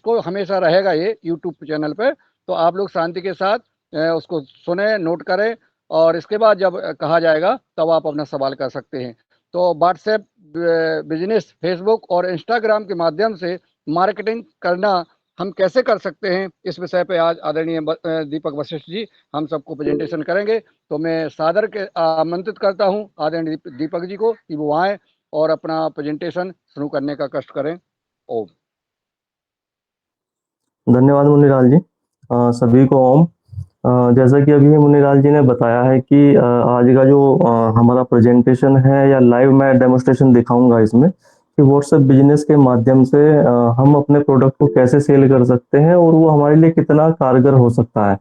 उसको हमेशा रहेगा ये यूट्यूब चैनल पे, तो आप लोग शांति के साथ उसको सुने, नोट करें, और इसके बाद जब कहा जाएगा तब आप अपना सवाल कर सकते हैं। तो व्हाट्सएप बिजनेस, फेसबुक और इंस्टाग्राम के माध्यम से मार्केटिंग करना हम कैसे कर सकते हैं, इस विषय पे आज आदरणीय दीपक वशिष्ठ जी हम सबको प्रेजेंटेशन करेंगे। तो मैं सादर के आमंत्रित करता हूं आदरणीय दीपक जी को कि वो आए और अपना प्रेजेंटेशन शुरू करने का कष्ट करें। ओम। धन्यवाद मुनिलाल जी। सभी को ओम। जैसा कि अभी मुनिलाल जी ने बताया है कि आज का जो हमारा प्रेजेंटेशन है या लाइव मैं डेमोस्ट्रेशन दिखाऊंगा इसमें कि व्हाट्सएप बिजनेस के माध्यम से हम अपने प्रोडक्ट को कैसे सेल कर सकते हैं और वो हमारे लिए कितना कारगर हो सकता है,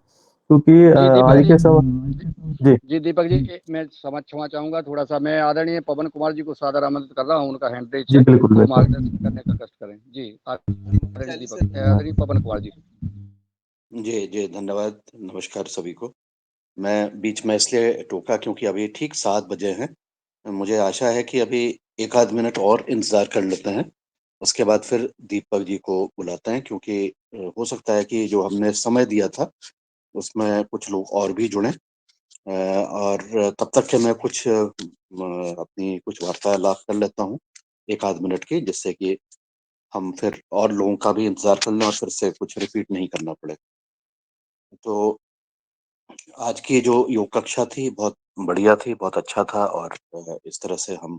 क्योंकि जी दीपक आज जी, के समय जी जी दीपक जी, मैं क्षमा चाहूंगा थोड़ा सा, मैं आदरणीय पवन कुमार जी को सादर आमंत्रित कर रहा हूँ, उनका हैंड रेज जी है, बिल्कुल वो बिल्कुल। मार्गदर्शन करने का कष्ट करें। जी आदरणीय दीपक, आदरणीय पवन कुमार जी। जी जी, धन्यवाद। नमस्कार सभी को। मैं बीच में इसलिए टोका क्योंकि अभी ठीक 7 बजे हैं। मुझे आशा है कि अभी 1 आध मिनट और इंतज़ार कर लेते हैं। उसके बाद फिर दीपक जी को बुलाते हैं, क्योंकि हो सकता है कि जो हमने समय दिया था, उसमें कुछ लोग और भी जुड़ें। और तब तक के मैं कुछ अपनी कुछ वार्तालाप कर लेता हूँ 1 आध मिनट की, जिससे कि हम फिर और लोगों का भी इंतज़ार कर लें और फिर से कुछ रिपीट नहीं करना पड़े। तो आज की जो योग कक्षा थी बहुत बढ़िया थी, बहुत अच्छा था, और इस तरह से हम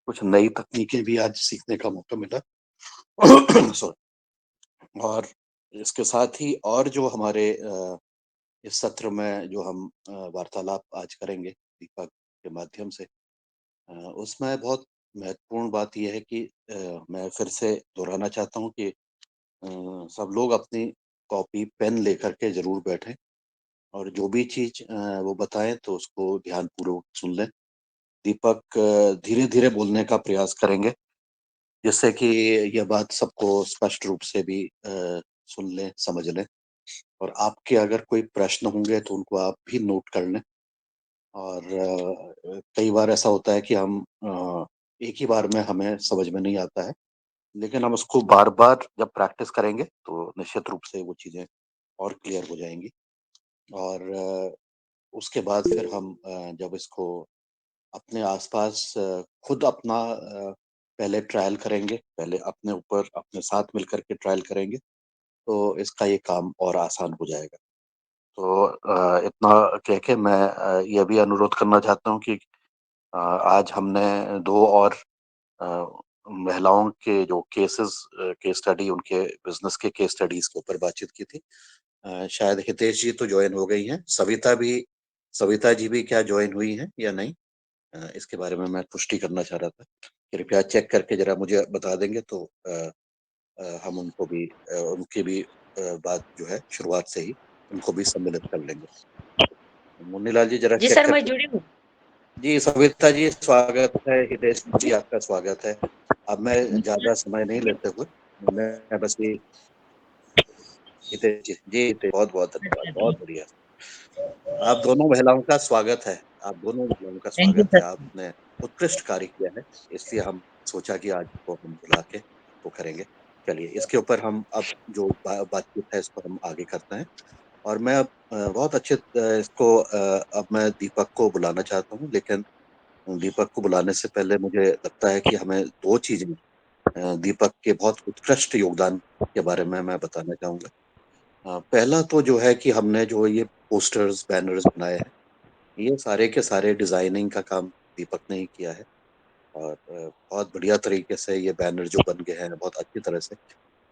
कुछ नई तकनीकें भी आज सीखने का मौका मिला। सॉरी। और इसके साथ ही और जो हमारे इस सत्र में जो हम वार्तालाप आज करेंगे दीपक के माध्यम से, उसमें बहुत महत्वपूर्ण बात यह है कि मैं फिर से दोहराना चाहता हूँ कि सब लोग अपनी कॉपी पेन लेकर के ज़रूर बैठें, और जो भी चीज़ वो बताएं तो उसको ध्यानपूर्वक सुन लें। दीपक धीरे-धीरे बोलने का प्रयास करेंगे, जिससे कि यह बात सबको स्पष्ट रूप से भी सुन लें, समझ लें, और आपके अगर कोई प्रश्न होंगे तो उनको आप भी नोट कर लें। और कई बार ऐसा होता है कि हम एक ही बार में हमें समझ में नहीं आता है, लेकिन हम उसको बार-बार जब प्रैक्टिस करेंगे तो निश्चित रूप से वो चीज़ें और क्लियर हो जाएँगी। और उसके बाद फिर हम जब इसको अपने आस-पास खुद अपना पहले ट्रायल करेंगे, पहले अपने ऊपर अपने साथ मिलकर के ट्रायल करेंगे, तो इसका ये काम और आसान हो जाएगा। तो इतना कह के मैं ये भी अनुरोध करना चाहता हूँ कि आज हमने 2 और अ, महिलाओं के जो केस स्टडी, उनके बिज़नेस के केस स्टडीज़ के ऊपर बातचीत की थी। शायद हितेश जी तो जॉइन हो गई हैं, सविता जी भी क्या जॉइन हुई हैं या नहीं? इसके बारे में मैं पुष्टि करना चाह रहा था। कृपया चेक करके ज़रा मुझे बता देंगे तो हम उनको भी उनकी भी बात जो है शुरुआत से ही उनको भी सम्मिलित कर लेंगे। मुन्नीलाल जी ज़रा जी चेक सर, मैं करके। जुड़ी हूँ। जी, सविता जी स्वागत है, हितेश जी आपका स्वागत है। अब मैं ज़्यादा समय नहीं लेते हुए, मैं बस ये हितेश जी, जी हितेश, बहुत-बहुत धन्यवाद, बहुत बढ़िया। आप दोनों महिलाओं का स्वागत है, आप दोनों महिलाओं का थैंक यू स्वागत है। सर। आपने उत्कृष्ट कार्य किया है, इसलिए हम सोचा कि आज को हम बुला के वो करेंगे। चलिए, इसके ऊपर हम अब जो बातचीत है इसको हम आगे करते हैं। और मैं अब बहुत अच्छे इसको अब मैं दीपक को बुलाना चाहता हूँ, लेकिन दीपक को बुलाने से पहले मुझे लगता है कि हमें 2 चीज़ें दीपक के बहुत उत्कृष्ट योगदान के बारे में मैं बताना चाहूँगा। पहला तो जो है कि हमने जो ये पोस्टर्स, बैनर्स बनाए हैं, ये सारे के सारे डिज़ाइनिंग का काम दीपक ने ही किया है। और बहुत बढ़िया तरीके से ये बैनर जो बन गए हैं, बहुत अच्छी तरह से,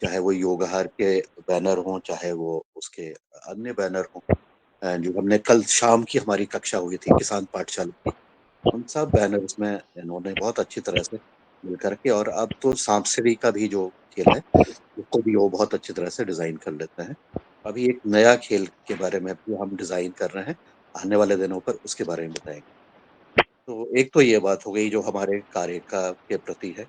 चाहे वो योगहार के बैनर हों, चाहे वो उसके अन्य बैनर हों, जो हमने कल शाम की हमारी कक्षा हुई थी किसान पाठशाला की, उन सब बैनर्स में इन्होंने बहुत अच्छी तरह से मिल कर के, और अब तो सांप सीढ़ी का भी जो खेल है, उसको भी वो बहुत अच्छी तरह से डिज़ाइन कर लेते हैं। अभी एक नया खेल के बारे में भी हम डिज़ाइन कर रहे हैं, आने वाले दिनों पर उसके बारे में बताएँगे। तो एक तो ये बात हो गई जो हमारे कार्य का के प्रति है।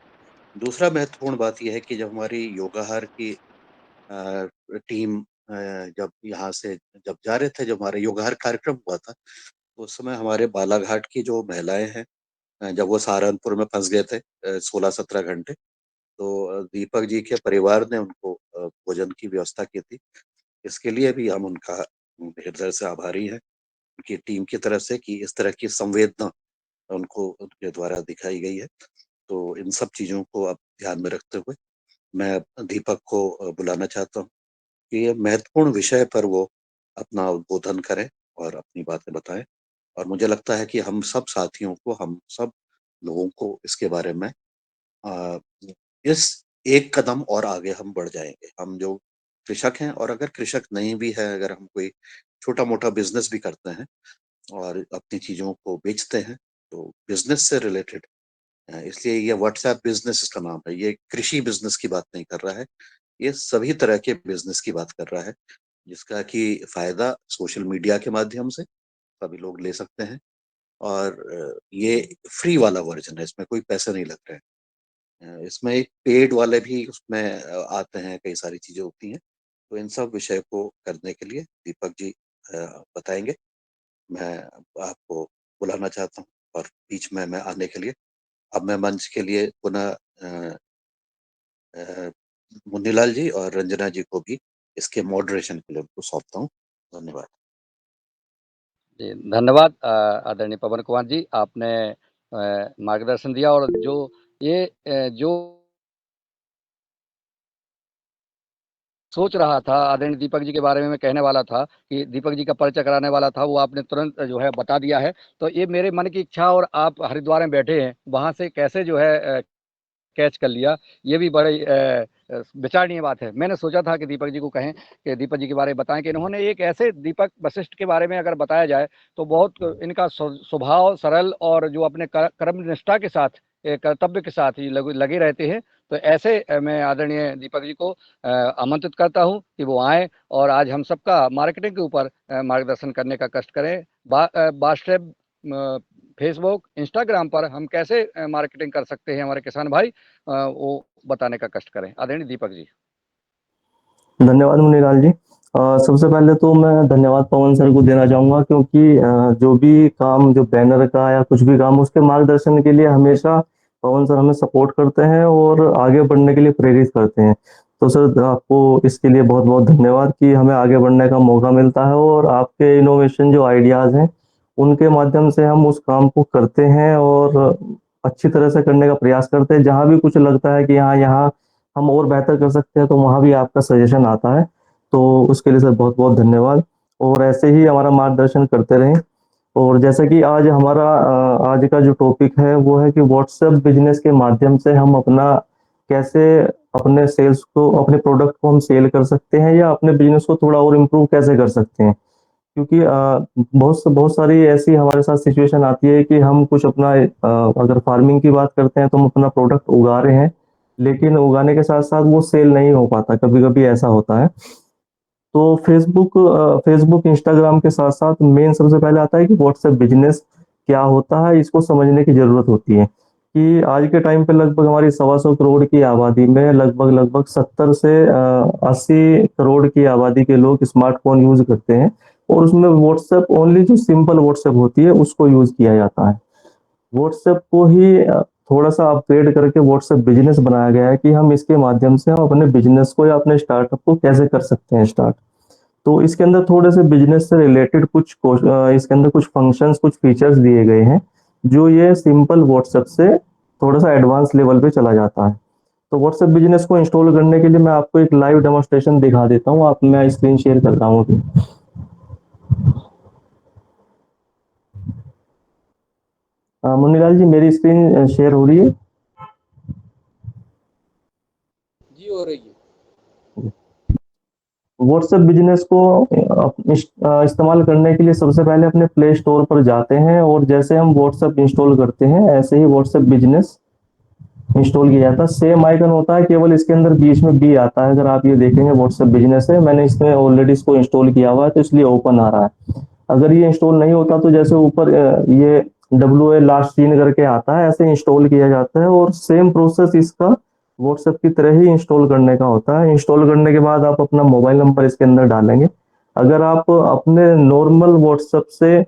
दूसरा महत्वपूर्ण बात ये है कि जब हमारी योगाहार की अ, टीम जब यहाँ से जब जा रहे थे, जब हमारा योगाहार कार्यक्रम हुआ था, तो उस समय हमारे बालाघाट की जो महिलाएँ हैं, जब वो सहारनपुर में फँस गए थे 16-17 घंटे, तो दीपक जी के परिवार ने उनको भोजन की व्यवस्था की थी। इसके लिए भी हम उनका हृदय से आभारी हैं, उनकी टीम की तरफ से, कि इस तरह की संवेदना उनको उनके द्वारा दिखाई गई है। तो इन सब चीज़ों को अब ध्यान में रखते हुए मैं दीपक को बुलाना चाहता हूँ कि ये महत्वपूर्ण विषय पर वो अपना उद्बोधन करें और अपनी बातें बताएं। और मुझे लगता है कि हम सब साथियों को, हम सब लोगों को इसके बारे में अ, इस एक कदम और आगे हम बढ़ जाएँगे। हम जो कृषक हैं, और अगर कृषक नहीं भी है, अगर हम कोई छोटा-मोटा बिज़नेस भी करते हैं और अपनी चीज़ों को बेचते हैं, तो बिज़नेस से रिलेटेड, इसलिए ये व्हाट्सएप बिज़नेस इसका नाम है। ये कृषि बिज़नेस की बात नहीं कर रहा है। ये सभी तरह के बिज़नेस की बात कर रहा है, जिसका कि फ़ायदा सोशल मीडिया के माध्यम से सभी लोग ले सकते हैं। और ये फ्री वाला वर्ज़न है, इसमें कोई पैसे नहीं लग रहे हैं। इसमें एक पेड वाले भी उसमें आते हैं, कई सारी चीज़ें होती हैं। तो इन सब विषय को करने के लिए दीपक जी बताएँगे। मैं आपको बुलाना चाहता हूँ और बीच में मैं आने के लिए अब मैं मंच के लिए पुनः अ, मुन्नीलाल जी और रंजना जी को भी इसके मॉडरेशन के लिए उनको सौंपता हूँ। धन्यवाद। जी, धन्यवाद आदरणीय पवन कुमार जी, आपने मार्गदर्शन दिया और जो ये जो सोच रहा था आदरणीय दीपक जी के बारे में मैं कहने वाला था कि दीपक जी का परिचय कराने वाला था, वो आपने तुरंत जो है बता दिया है। तो ये मेरे मन की इच्छा, और आप हरिद्वार में बैठे हैं, वहाँ से कैसे जो है कैच कर लिया, ये भी बड़ी विचारणीय बात है। मैंने सोचा था कि दीपक जी को कहें कि दीपक जी के बारे में बताएँ, कि इन्होंने एक ऐसे दीपक वशिष्ठ के बारे में अगर बताया जाए, तो बहुत इनका स्वभाव सरल, और जो अपने कर्म निष्ठा के साथ, कर्तव्य के साथ ही लगे रहते हैं। तो ऐसे मैं आदरणीय दीपक जी को आमंत्रित करता हूँ कि वो आएँ और आज हम सबका मार्केटिंग के ऊपर मार्गदर्शन करने का कष्ट करें। व्हाट्सएप, फेसबुक, इंस्टाग्राम पर हम कैसे मार्केटिंग कर सकते हैं, हमारे किसान भाई वो बताने का कष्ट करें। आदरणीय दीपक जी। धन्यवाद मुनीलाल जी। सबसे पहले तो मैं धन्यवाद पवन सर को देना चाहूँगा, क्योंकि जो भी काम, जो बैनर का या कुछ भी काम, उसके मार्गदर्शन के लिए हमेशा पवन सर हमें सपोर्ट करते हैं और आगे बढ़ने के लिए प्रेरित करते हैं। तो सर, आपको इसके लिए बहुत-बहुत धन्यवाद कि हमें आगे बढ़ने का मौका मिलता है, और आपके इनोवेशन जो आइडियाज़ हैं, उनके माध्यम से हम उस काम को करते हैं और अच्छी तरह से करने का प्रयास करते हैं। जहाँ भी कुछ लगता है कि हाँ, यहाँ हम और बेहतर कर सकते हैं, तो वहाँ भी आपका सजेशन आता है। तो उसके लिए सर बहुत-बहुत धन्यवाद, और ऐसे ही हमारा मार्गदर्शन करते रहें। और जैसा कि आज हमारा आज का जो टॉपिक है वो है कि व्हाट्सएप बिज़नेस के माध्यम से हम अपना कैसे अपने सेल्स को, अपने प्रोडक्ट को हम सेल कर सकते हैं, या अपने बिज़नेस को थोड़ा और इम्प्रूव कैसे कर सकते हैं। क्योंकि बहुत सारी ऐसी हमारे साथ सिचुएशन आती है कि हम कुछ अपना अगर फार्मिंग की बात करते हैं, तो हम अपना प्रोडक्ट उगा रहे हैं, लेकिन उगाने के साथ-साथ वो सेल नहीं हो पाता, कभी-कभी ऐसा होता है। तो फेसबुक, इंस्टाग्राम के साथ-साथ मेन सबसे पहले आता है कि व्हाट्सएप बिज़नेस क्या होता है, इसको समझने की ज़रूरत होती है। कि आज के टाइम पे लगभग हमारी 125 करोड़ की आबादी में लगभग 70 से 80 करोड़ की आबादी के लोग स्मार्टफ़ोन यूज़ करते हैं, और उसमें व्हाट्सएप, ओनली जो सिंपल व्हाट्सएप होती है, उसको यूज़ किया जाता है। व्हाट्सएप को ही थोड़ा-सा अपग्रेड करके व्हाट्सएप बिज़नेस बनाया गया है कि हम इसके माध्यम से हम अपने बिज़नेस को या अपने स्टार्टअप को कैसे कर सकते हैं स्टार्ट। तो इसके अंदर थोड़े से बिज़नेस से रिलेटेड इसके अंदर कुछ फंक्शंस, कुछ फीचर्स दिए गए हैं, जो ये सिंपल व्हाट्सएप से थोड़ा-सा एडवांस लेवल पे चला जाता है। तो व्हाट्सएप बिज़नेस को इंस्टॉल करने के लिए मैं आपको एक लाइव डेमोंस्ट्रेशन दिखा देता हूँ। आप मैं स्क्रीन शेयर कर रहा हूँ अभी। मुन्नीलाल जी, मेरी स्क्रीन शेयर हो रही है? जी, हो रही है। व्हाट्सएप बिज़नेस को इस्तेमाल करने के लिए सबसे पहले अपने प्ले स्टोर पर जाते हैं, और जैसे हम व्हाट्सएप इंस्टॉल करते हैं, ऐसे ही व्हाट्सएप बिज़नेस इंस्टॉल किया जाता है। सेम आइकन होता है, केवल इसके अंदर बीच में बी आता है। अगर आप ये देखेंगे, व्हाट्सएप बिज़नेस है, मैंने इसमें ऑलरेडी इसको इंस्टॉल किया हुआ है, तो इसलिए ओपन आ रहा है। अगर ये इंस्टॉल नहीं होता, तो जैसे ऊपर ये WA लास्ट सीन करके आता है, ऐसे इंस्टॉल किया जाता है, और सेम प्रोसेस इसका व्हाट्सएप की तरह ही इंस्टॉल करने का होता है। इंस्टॉल करने के बाद आप अपना मोबाइल नंबर इसके अंदर डालेंगे। अगर आप अपने नॉर्मल व्हाट्सएप से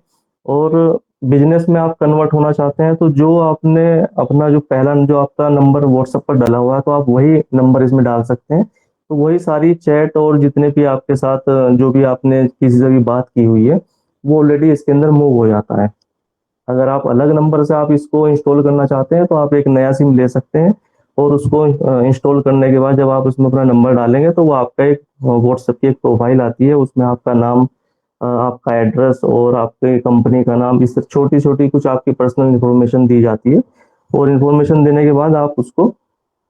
और बिजनेस में आप कन्वर्ट होना चाहते हैं, तो जो आपने अपना जो पहला जो आपका नंबर व्हाट्सएप पर डाला हुआ है, तो आप वही नंबर इसमें डाल सकते हैं। तो वही सारी चैट और जितने भी आपके साथ जो भी आपने किसी से भी बात की हुई है, वो ऑलरेडी इसके अंदर मूव हो जाता है। अगर आप अलग नंबर से आप इसको इंस्टॉल करना चाहते हैं, तो आप एक नया सिम ले सकते हैं और उसको इंस्टॉल करने के बाद जब आप उसमें अपना नंबर डालेंगे, तो वो आपका एक व्हाट्सएप की एक प्रोफाइल आती है, उसमें आपका नाम, आपका एड्रेस और आपके कंपनी का नाम, इस छोटी छोटी कुछ आपकी पर्सनल इंफॉर्मेशन दी जाती है। और इंफॉर्मेशन देने के बाद आप उसको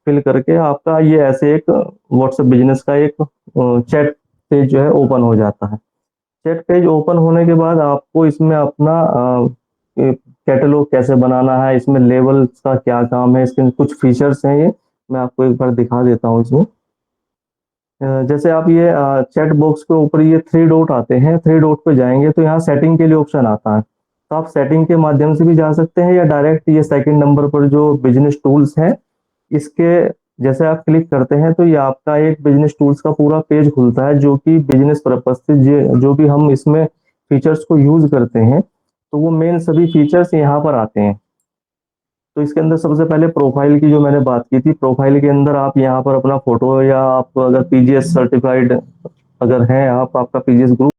फिल करके आपका ये ऐसे एक व्हाट्सएप बिजनेस का एक चैट पेज जो है ओपन हो जाता है। चैट पेज ओपन होने के बाद आपको इसमें अपना कैटलॉग कैसे बनाना है, इसमें लेबल्स का क्या काम है, इसके कुछ फीचर्स हैं, ये मैं आपको एक बार दिखा देता हूँ इसमें। जैसे आप ये चैट बॉक्स के ऊपर ये थ्री डॉट आते हैं, थ्री डॉट पे जाएंगे तो यहाँ सेटिंग के लिए ऑप्शन आता है। तो आप सेटिंग के माध्यम से भी जा सकते हैं या डायरेक्ट ये सेकंड नंबर पर जो बिजनेस टूल्स हैं, इसके जैसे आप क्लिक करते हैं तो ये आपका एक बिजनेस टूल्स का पूरा पेज खुलता है, जो कि बिजनेस पर्पज से जो भी हम इसमें फीचर्स को यूज करते हैं, तो वो मेन सभी फीचर्स यहाँ पर आते हैं। तो इसके अंदर सबसे पहले प्रोफाइल की जो मैंने बात की थी, प्रोफाइल के अंदर आप यहाँ पर अपना फोटो या आप अगर पीजीएस सर्टिफाइड अगर हैं आप, आपका पीजीएस ग्रुप